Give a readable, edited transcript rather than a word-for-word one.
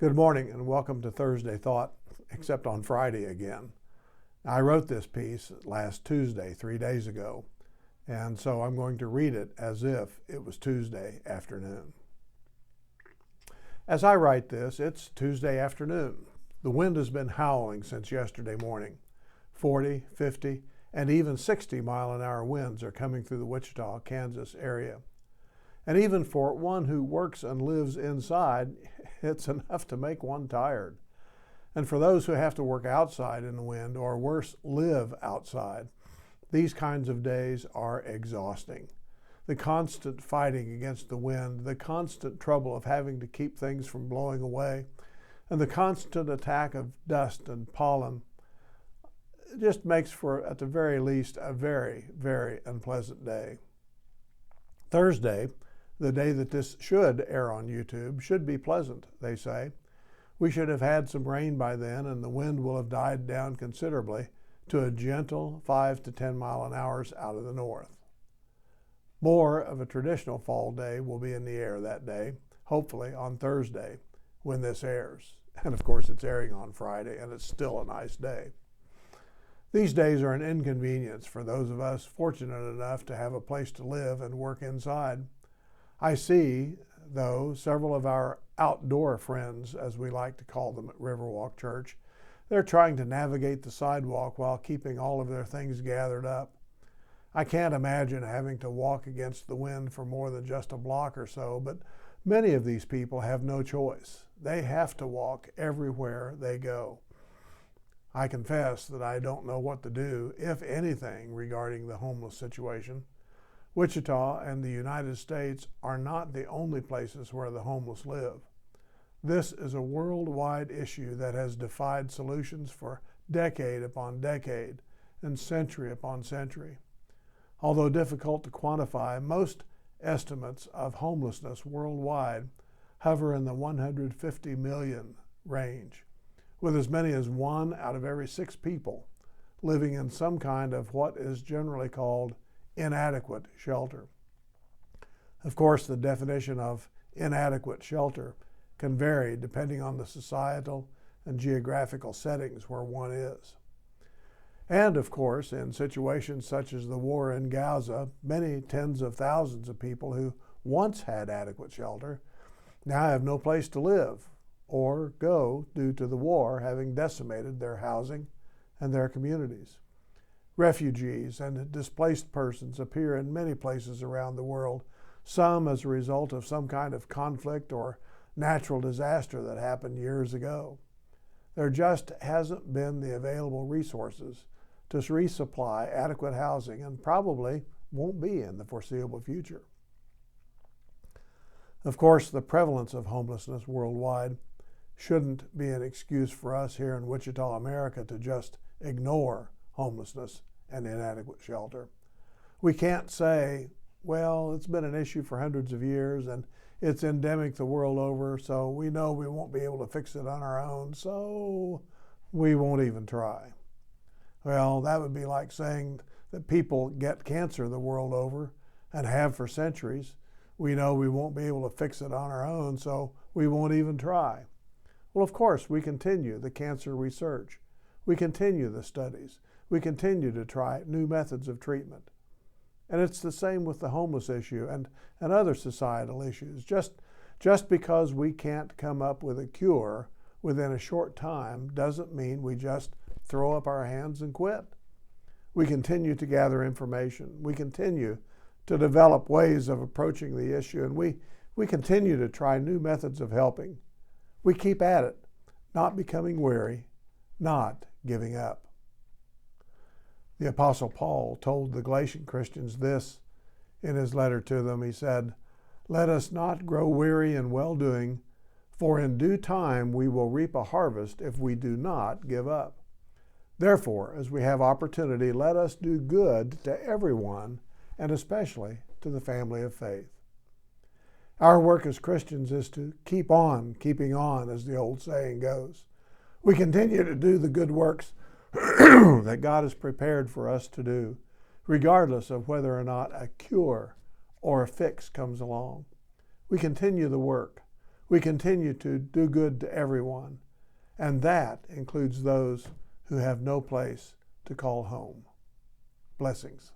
Good morning and welcome to Thursday Thought, except on Friday again. I wrote this piece last Tuesday, 3 days ago, and so I'm going to read it as if it was Tuesday afternoon. As I write this, it's Tuesday afternoon. The wind has been howling since yesterday morning. 40, 50, and even 60-mile-an-hour winds are coming through the Wichita, Kansas area. And even for one who works and lives inside, it's enough to make one tired. And for those who have to work outside in the wind, or worse, live outside, these kinds of days are exhausting. The constant fighting against the wind, the constant trouble of having to keep things from blowing away, and the constant attack of dust and pollen just makes for, at the very least, a very, very unpleasant day. Thursday, the day that this should air on YouTube, should be pleasant, they say. We should have had some rain by then, and the wind will have died down considerably to a gentle 5 to 10 mile an hour out of the north. More of a traditional fall day will be in the air that day, hopefully on Thursday when this airs. And of course it's airing on Friday, and it's still a nice day. These days are an inconvenience for those of us fortunate enough to have a place to live and work inside. I see, though, several of our outdoor friends, as we like to call them at Riverwalk Church, they're trying to navigate the sidewalk while keeping all of their things gathered up. I can't imagine having to walk against the wind for more than just a block or so, but many of these people have no choice. They have to walk everywhere they go. I confess that I don't know what to do, if anything, regarding the homeless situation. Wichita and the United States are not the only places where the homeless live. This is a worldwide issue that has defied solutions for decade upon decade and century upon century. Although difficult to quantify, most estimates of homelessness worldwide hover in the 150 million range, with as many as 1 out of every 6 people living in some kind of what is generally called inadequate shelter. Of course, the definition of inadequate shelter can vary depending on the societal and geographical settings where one is. And of course, in situations such as the war in Gaza, many tens of thousands of people who once had adequate shelter now have no place to live or go due to the war having decimated their housing and their communities. Refugees and displaced persons appear in many places around the world, some as a result of some kind of conflict or natural disaster that happened years ago. There just hasn't been the available resources to resupply adequate housing, and probably won't be in the foreseeable future. Of course, the prevalence of homelessness worldwide shouldn't be an excuse for us here in Wichita, America, to just ignore homelessness and inadequate shelter. We can't say, well, it's been an issue for hundreds of years and it's endemic the world over, so we know we won't be able to fix it on our own, so we won't even try. Well, that would be like saying that people get cancer the world over and have for centuries. We know we won't be able to fix it on our own, so we won't even try. Well, of course, we continue the cancer research. We continue the studies. We continue to try new methods of treatment. And it's the same with the homeless issue and other societal issues. Just because we can't come up with a cure within a short time doesn't mean we just throw up our hands and quit. We continue to gather information. We continue to develop ways of approaching the issue, and we continue to try new methods of helping. We keep at it, not becoming weary, not giving up. The Apostle Paul told the Galatian Christians this in his letter to them. He said, "Let us not grow weary in well-doing, for in due time we will reap a harvest if we do not give up. Therefore, as we have opportunity, let us do good to everyone, and especially to the family of faith." Our work as Christians is to keep on keeping on, as the old saying goes. We continue to do the good works that God has prepared for us to do, regardless of whether or not a cure or a fix comes along. We continue the work. we continue to do good to everyone, and that includes those who have no place to call home. Blessings.